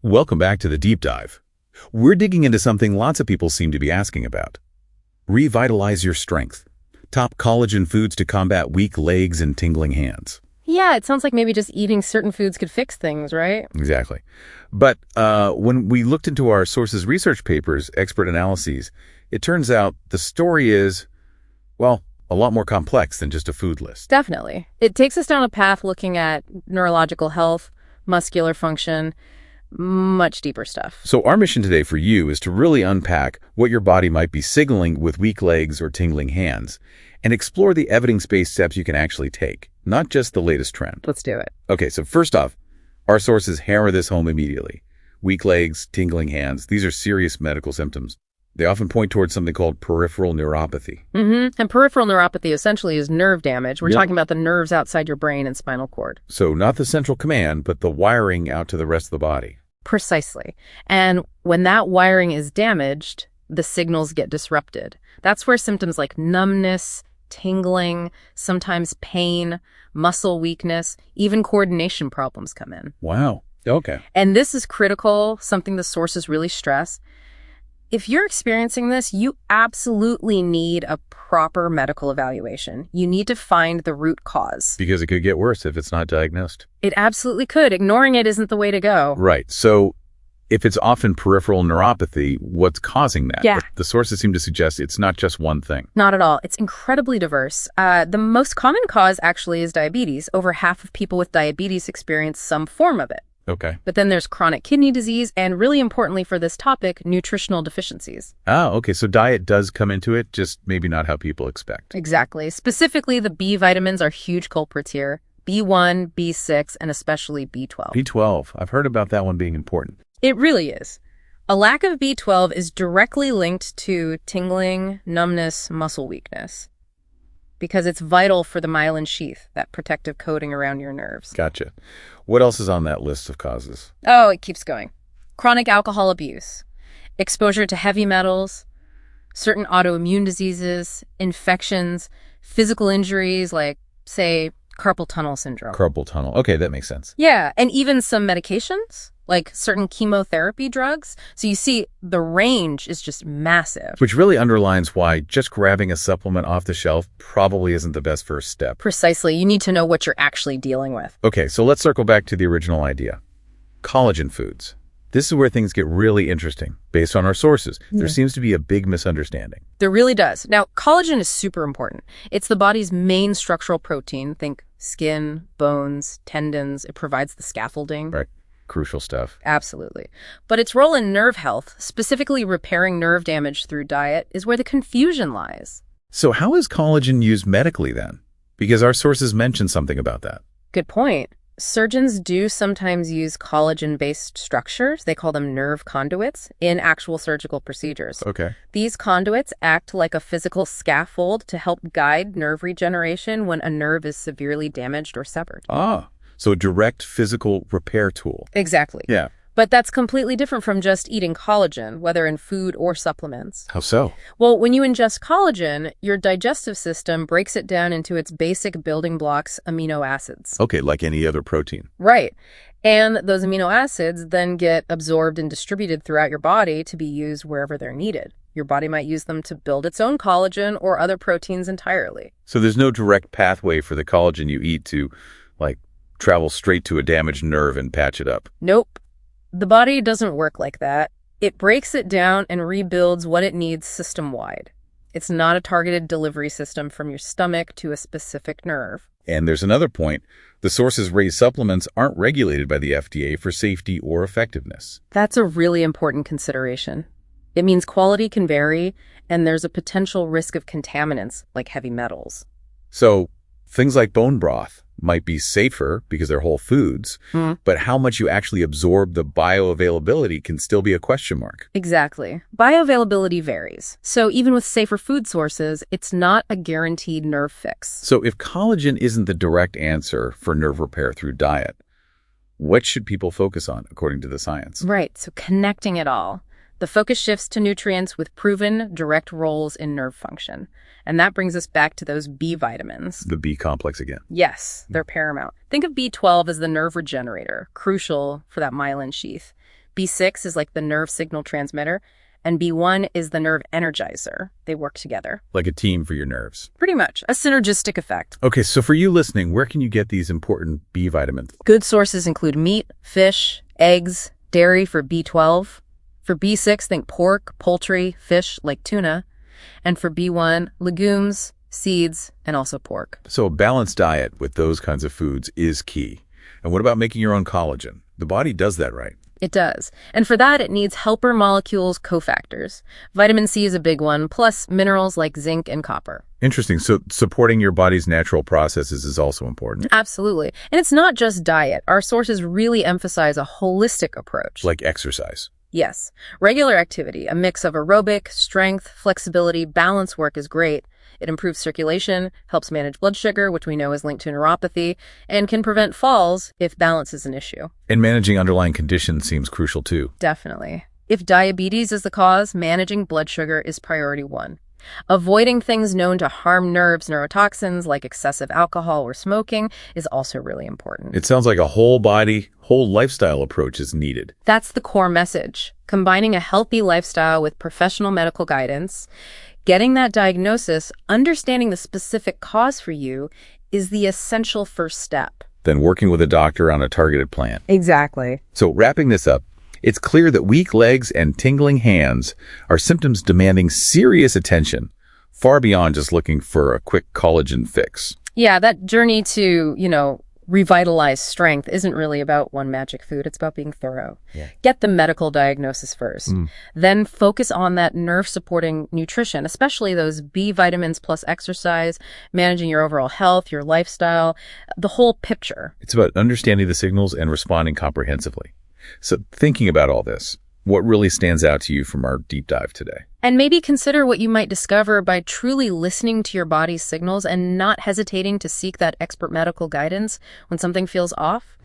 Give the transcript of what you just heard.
Welcome back to the deep dive. We're digging into something lots of people seem to be asking about. Revitalize your strength. Top collagen foods to combat weak legs and tingling hands. Yeah, it sounds like maybe just eating certain foods could fix things, right? Exactly. But when we looked into our sources' research papers, expert analyses, it turns out the story is, well, a lot more complex than just a food list. Definitely. It takes us down a path looking at neurological health, muscular function, much deeper stuff. So our mission today for you is to really unpack what your body might be signaling with weak legs or tingling hands and explore the evidence-based steps you can actually take, not just the latest trend. Let's do it. Okay, so first off, our sources hammer this home immediately. Weak legs, tingling hands, these are serious medical symptoms. They often point towards something called peripheral neuropathy. And peripheral neuropathy essentially is nerve damage. We're talking about the nerves outside your brain and spinal cord. So not the central command, but the wiring out to the rest of the body. Precisely. And when that wiring is damaged, the signals get disrupted. That's where symptoms like numbness, tingling, sometimes pain, muscle weakness, even coordination problems come in. Wow. Okay. And this is critical, something the sources really stress. If you're experiencing this, you absolutely need a proper medical evaluation. You need to find the root cause. Because it could get worse if it's not diagnosed. It absolutely could. Ignoring it isn't the way to go. Right. So if it's often peripheral neuropathy, what's causing that? Yeah. The sources seem to suggest it's not just one thing. Not at all. It's incredibly diverse. The most common cause actually is diabetes. Over half of people with diabetes experience some form of it. Okay. But then there's chronic kidney disease and, really importantly for this topic, nutritional deficiencies. Oh, okay. So diet does come into it, just maybe not how people expect. Exactly. Specifically, the B vitamins are huge culprits here. B1, B6, and especially B12. B12. I've heard about that one being important. It really is. A lack of B12 is directly linked to tingling, numbness, muscle weakness, because it's vital for the myelin sheath, that protective coating around your nerves. Gotcha. What else is on that list of causes? Oh, it keeps going. Chronic alcohol abuse, exposure to heavy metals, certain autoimmune diseases, infections, physical injuries like, say, carpal tunnel syndrome. Carpal tunnel. Okay, that makes sense. Yeah, and even some medications, like certain chemotherapy drugs. So you see, the range is just massive. Which really underlines why just grabbing a supplement off the shelf probably isn't the best first step. Precisely. You need to know what you're actually dealing with. Okay, so let's circle back to the original idea. Collagen foods. This is where things get really interesting. Based on our sources, there seems to be a big misunderstanding. There really does. Now, collagen is super important. It's the body's main structural protein. Think skin, bones, tendons. It provides the scaffolding. Right. Crucial stuff. Absolutely. But its role in nerve health, specifically repairing nerve damage through diet, is where the confusion lies. So how is collagen used medically then? Because our sources mention something about that. Good point. Surgeons do sometimes use collagen-based structures, they call them nerve conduits, in actual surgical procedures. Okay. These conduits act like a physical scaffold to help guide nerve regeneration when a nerve is severely damaged or severed. Ah, so a direct physical repair tool. Exactly. Yeah. But that's completely different from just eating collagen, whether in food or supplements. How so? Well, when you ingest collagen, your digestive system breaks it down into its basic building blocks, amino acids. Okay, like any other protein. Right. And those amino acids then get absorbed and distributed throughout your body to be used wherever they're needed. Your body might use them to build its own collagen or other proteins entirely. So there's no direct pathway for the collagen you eat to, like, travel straight to a damaged nerve and patch it up. Nope. The body doesn't work like that. It breaks it down and rebuilds what it needs system-wide. It's not a targeted delivery system from your stomach to a specific nerve. And there's another point. The sources raised supplements aren't regulated by the FDA for safety or effectiveness. That's a really important consideration. It means quality can vary, and there's a potential risk of contaminants like heavy metals. So things like bone broth might be safer because they're whole foods, but how much you actually absorb the bioavailability can still be a question mark. Exactly. Bioavailability varies. So even with safer food sources, it's not a guaranteed nerve fix. So if collagen isn't the direct answer for nerve repair through diet, what should people focus on according to the science? Right. So connecting it all. The focus shifts to nutrients with proven direct roles in nerve function. And that brings us back to those B vitamins. The B complex again. Yes, they're paramount. Think of B12 as the nerve regenerator, crucial for that myelin sheath. B6 is like the nerve signal transmitter, and B1 is the nerve energizer. They work together. Like a team for your nerves. Pretty much. A synergistic effect. Okay, so for you listening, where can you get these important B vitamins? Good sources include meat, fish, eggs, dairy for B12. For B6, think pork, poultry, fish like tuna. And for B1, legumes, seeds, and also pork. So a balanced diet with those kinds of foods is key. And what about making your own collagen? The body does that, right? It does. And for that, it needs helper molecules, cofactors. Vitamin C is a big one, plus minerals like zinc and copper. Interesting. So supporting your body's natural processes is also important. Absolutely. And it's not just diet. Our sources really emphasize a holistic approach. Like exercise. Yes. Regular activity, a mix of aerobic, strength, flexibility, balance work is great. It improves circulation, helps manage blood sugar, which we know is linked to neuropathy, and can prevent falls if balance is an issue. And managing underlying conditions seems crucial too. Definitely. If diabetes is the cause, managing blood sugar is priority one. Avoiding things known to harm nerves, neurotoxins like excessive alcohol or smoking is also really important. It sounds like a whole body, whole lifestyle approach is needed. That's the core message. Combining a healthy lifestyle with professional medical guidance, getting that diagnosis, understanding the specific cause for you is the essential first step. Then working with a doctor on a targeted plan. Exactly. So wrapping this up, it's clear that weak legs and tingling hands are symptoms demanding serious attention, far beyond just looking for a quick collagen fix. Yeah, that journey to, revitalize strength isn't really about one magic food. It's about being thorough. Yeah. Get the medical diagnosis first. Then focus on that nerve-supporting nutrition, especially those B vitamins plus exercise, managing your overall health, your lifestyle, the whole picture. It's about understanding the signals and responding comprehensively. So thinking about all this, what really stands out to you from our deep dive today? And maybe consider what you might discover by truly listening to your body's signals and not hesitating to seek that expert medical guidance when something feels off.